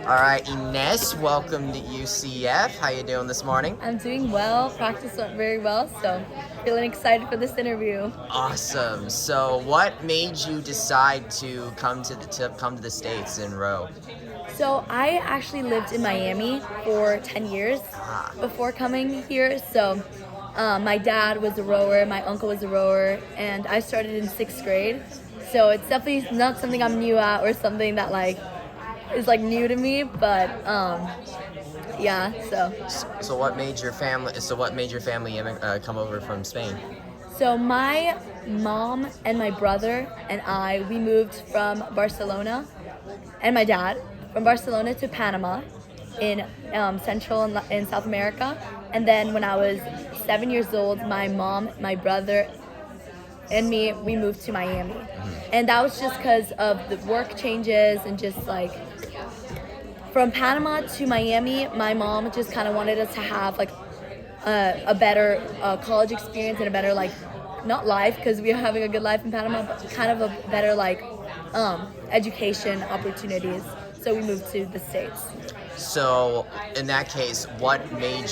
All right, Ines, welcome to UCF. How you doing this morning? I'm doing well. Practice went very well, so feeling excited for this interview. Awesome. So, what made you decide to come to the States and row? So I actually lived in Miami for 10 years Ah, before coming here. So my dad was a rower, my uncle was a rower, and I started in sixth grade. So it's definitely not something I'm new at or something that is new to me, but yeah. so what made your family? So, what made your family come over from Spain? So my mom and my brother and we moved from Barcelona, and my dad from Barcelona to Panama in Central and South America. And then when I was 7 years old, my mom, my brother, and me, we moved to Miami. And that was just because of the work changes and just from Panama to Miami, my mom just kind of wanted us to have a better college experience and a better not life because we are having a good life in Panama, but kind of a better education opportunities. So we moved to the States. So, in that case, what made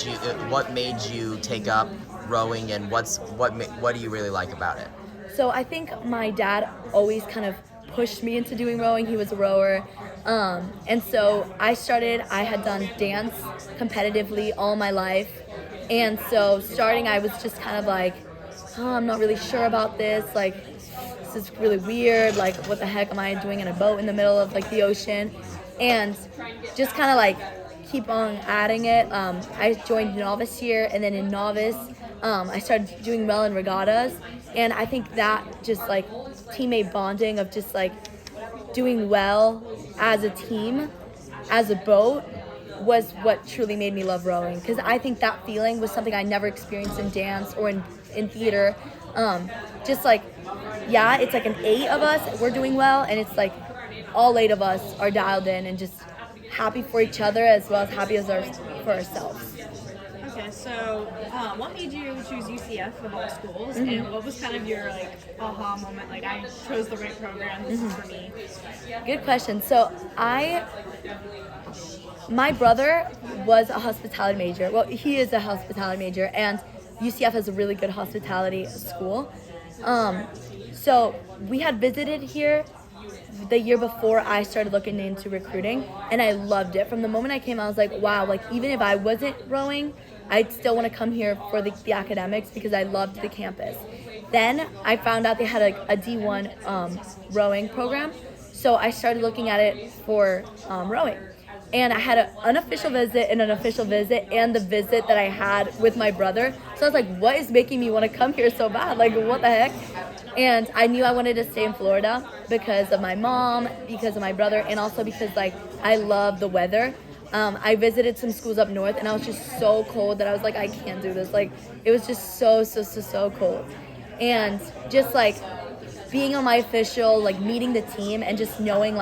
you take up rowing, and what do you really like about it? So I think my dad always kind of pushed me into doing rowing. He was a rower. And so I had done dance competitively all my life. And so starting, I was just kind of oh, I'm not really sure about this. This is really weird. What the heck am I doing in a boat in the middle of the ocean? And just kind of keep on adding it. I joined novice here, and then in novice, I started doing well in regattas. And I think that just teammate bonding of just doing well as a team, as a boat, was what truly made me love rowing. Because I think that feeling was something I never experienced in dance or in theater. Just yeah, it's an 8 of us, we're doing well, and it's all 8 of us are dialed in and just happy for each other as well as happy for ourselves. Okay, so what made you choose UCF of all schools, and what was kind of your aha moment? I chose the right program. This is for me. Good question. So my brother was a hospitality major. Well, he is a hospitality major, and UCF has a really good hospitality school. So we had visited here the year before I started looking into recruiting, and I loved it. From the moment I came, I was like, wow, even if I wasn't rowing, I'd still want to come here for the academics because I loved the campus. Then I found out they had a D1 rowing program, so I started looking at it for rowing. And I had an unofficial visit and an official visit and the visit that I had with my brother. So I was like, what is making me want to come here so bad? What the heck? And I knew I wanted to stay in Florida because of my mom, because of my brother, and also because I love the weather. I visited some schools up north, and I was just so cold that I was like, I can't do this. It was just so cold. And just being on my official, meeting the team and just knowing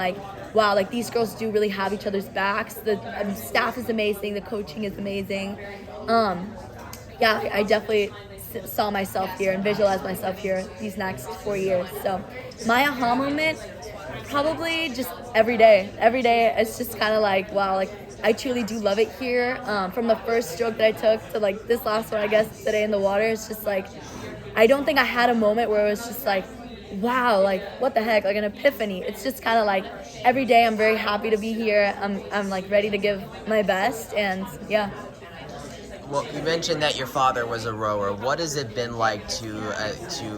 wow, these girls do really have each other's backs. The staff is amazing. The coaching is amazing. Yeah, I definitely saw myself here and visualized myself here these next 4 years. So my aha moment, probably just every day. Every day, it's just kind of wow, I truly do love it here. From the first stroke that I took to this last one, I guess, today in the water, it's just I don't think I had a moment where it was just wow, what the heck, an epiphany. It's just kind of every day I'm very happy to be here. I'm ready to give my best, and yeah. Well, you mentioned that your father was a rower. What has it been like to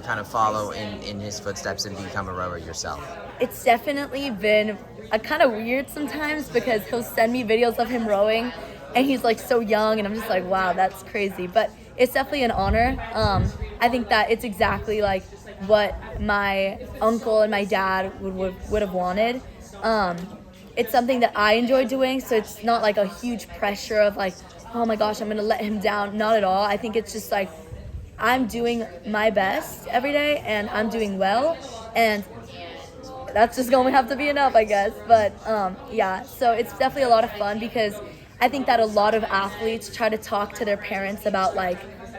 kind of follow in his footsteps and become a rower yourself? It's definitely been a kind of weird sometimes because he'll send me videos of him rowing, and he's so young, and I'm just wow, that's crazy. But it's definitely an honor. I think that it's exactly what my uncle and my dad would have wanted. It's something that I enjoy doing, so it's not a huge pressure of oh my gosh, I'm gonna let him down. Not at all. I think it's just I'm doing my best every day, and I'm doing well, and that's just going to have to be enough, I guess. But yeah, so it's definitely a lot of fun because I think that a lot of athletes try to talk to their parents about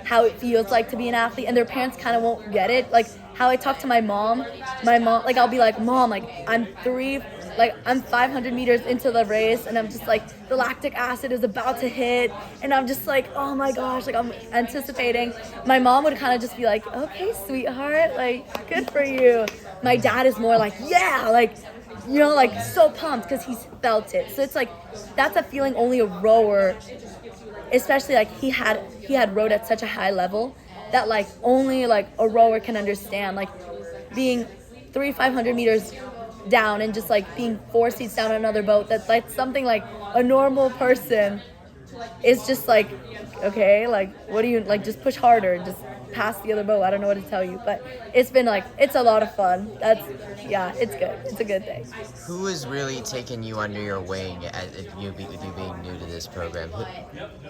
how it feels to be an athlete, and their parents kind of won't get it. How I talk to my mom, I'll be Mom, I'm 3 like I'm 500 meters into the race and I'm just like the lactic acid is about to hit and I'm just like, oh my gosh, like I'm anticipating. My mom would kind of just be like, okay, sweetheart, like good for you. My dad is more like, yeah, like, you know, like so pumped because he's felt it. So it's like that's a feeling only a rower, especially like he had rowed at such a high level that like only like a rower can understand, like being 500 meters down and just like being 4 seats down on another boat. That's like something like a normal person is just like, okay, like what do you like, just push harder, just pass the other boat. I don't know what to tell you, but it's been like, it's a lot of fun. That's, yeah, it's good. It's a good thing. Who has really taken you under your wing with you being new to this program?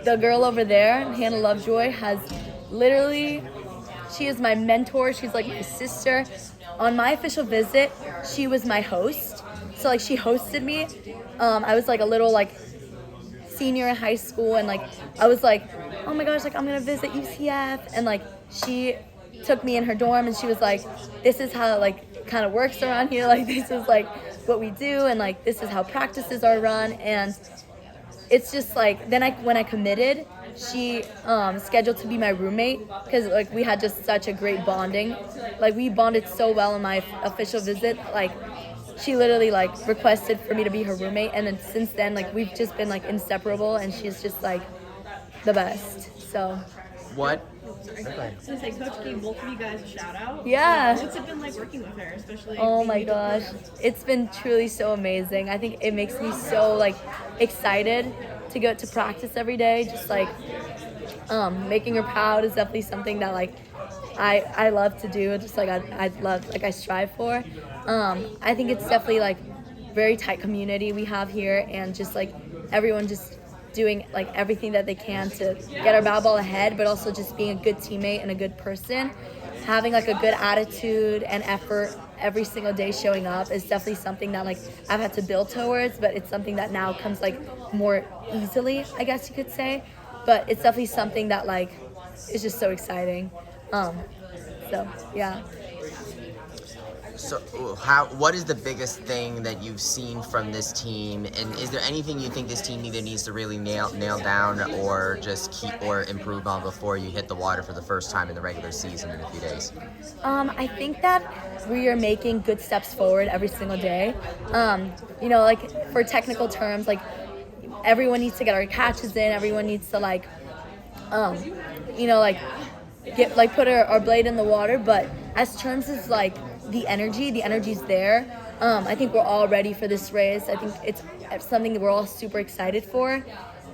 The girl over there, Hannah Lovejoy, has literally, she is my mentor. She's like my sister. On my official visit, she was my host. So like she hosted me. I was like a little like senior in high school and like I was like, oh my gosh, like I'm gonna visit UCF, and like she took me in her dorm and she was like, this is how like kind of works around here, like this is like what we do and like this is how practices are run. And it's just like then when I committed, she scheduled to be my roommate because like we had just such a great bonding. Like we bonded so well in my official visit. Like she literally like requested for me to be her roommate, and then since then like we've just been like inseparable, and she's just like the best. So What? So say Coach gave both of you guys a shout out. Yeah. What's it been like working with her, especially? Oh being my new to the gosh, program? it's been truly so amazing. I think it makes me so like excited to go to practice every day. Just like making her proud is definitely something that like I love to do. Just like I love, like I strive for. I think it's definitely like very tight community we have here, and just like everyone just doing like everything that they can to get our ball ahead, but also just being a good teammate and a good person. Having like a good attitude and effort every single day showing up is definitely something that like I've had to build towards, but it's something that now comes like more easily, I guess you could say. But it's definitely something that like is just so exciting. So yeah. So, what is the biggest thing that you've seen from this team, and is there anything you think this team either needs to really nail down or just keep or improve on before you hit the water for the first time in the regular season in a few days? I think that we are making good steps forward every single day. You know, like for technical terms, like everyone needs to get our catches in. Everyone needs to like, you know, like get like put our blade in the water. But as terms as like the energy's there. I think we're all ready for this race. I think it's something that we're all super excited for.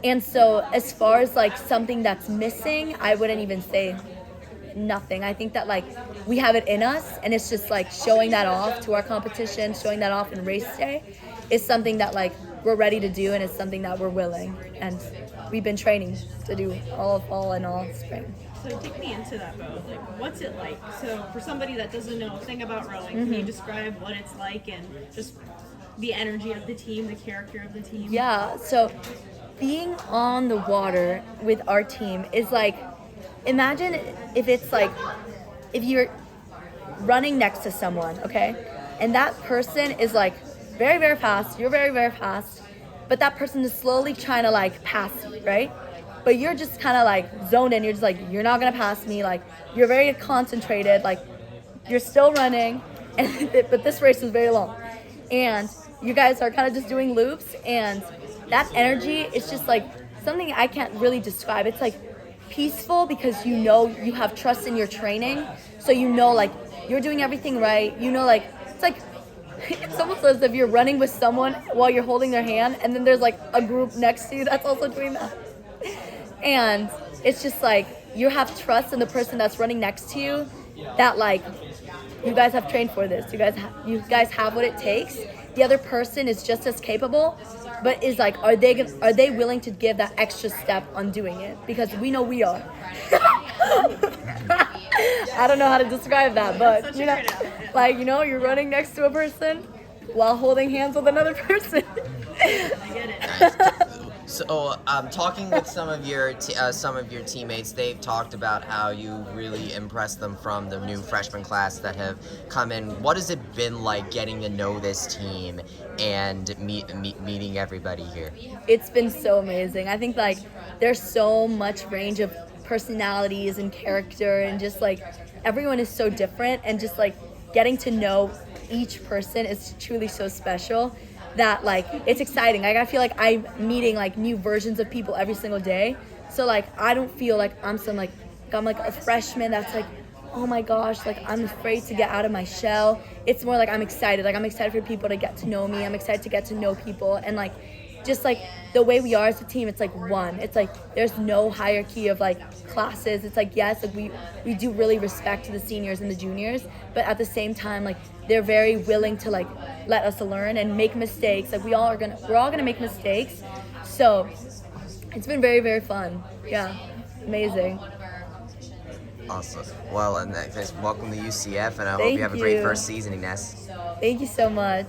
And so as far as like something that's missing, I wouldn't even say nothing. I think that like we have it in us, and it's just like showing that off to our competition, showing that off in race day is something that like we're ready to do, and it's something that we're willing, and we've been training to do all fall and all spring. So take me into that boat. Like, what's it like? So for somebody that doesn't know a thing about rowing, can you describe what it's like and just the energy of the team, the character of the team? Yeah, so being on the water with our team is like, imagine if it's like, if you're running next to someone, okay? And that person is like very, very fast, you're very, very fast, but that person is slowly trying to like pass you, right? But you're just kind of like zoned in. You're just like, you're not gonna pass me. Like you're very concentrated. Like you're still running, and but this race is very long, and you guys are kind of just doing loops. And that energy is just like something I can't really describe. It's like peaceful because you know you have trust in your training, so you know like you're doing everything right. You know, like it's like it's almost as if you're running with someone while you're holding their hand, and then there's like a group next to you that's also doing that. And it's just like you have trust in the person that's running next to you, that like you guys have trained for this. You guys have what it takes. The other person is just as capable, but is like, are they willing to give that extra step on doing it? Because we know we are. I don't know how to describe that, but you know, like, you know, you're running next to a person while holding hands with another person. I get it. So, talking with some of your teammates, they've talked about how you really impressed them from the new freshman class that have come in. What has it been like getting to know this team and meeting everybody here? It's been so amazing. I think like there's so much range of personalities and character, and just like everyone is so different, and just like getting to know each person is truly so special that like it's exciting. Like I feel like I'm meeting like new versions of people every single day. So like I don't feel like I'm like a freshman that's like, oh my gosh, like I'm afraid to get out of my shell. It's more like I'm excited. Like I'm excited for people to get to know me. I'm excited to get to know people, and like just like the way we are as a team, it's like one. It's like there's no hierarchy of like classes. It's like yes, like we do really respect the seniors and the juniors, but at the same time, like they're very willing to like let us learn and make mistakes. Like we're all gonna make mistakes. So it's been very, very fun. Yeah, amazing. Awesome. Well, in that case, welcome to UCF, and I hope Thank you have a great you. first season, Ines. Thank you so much.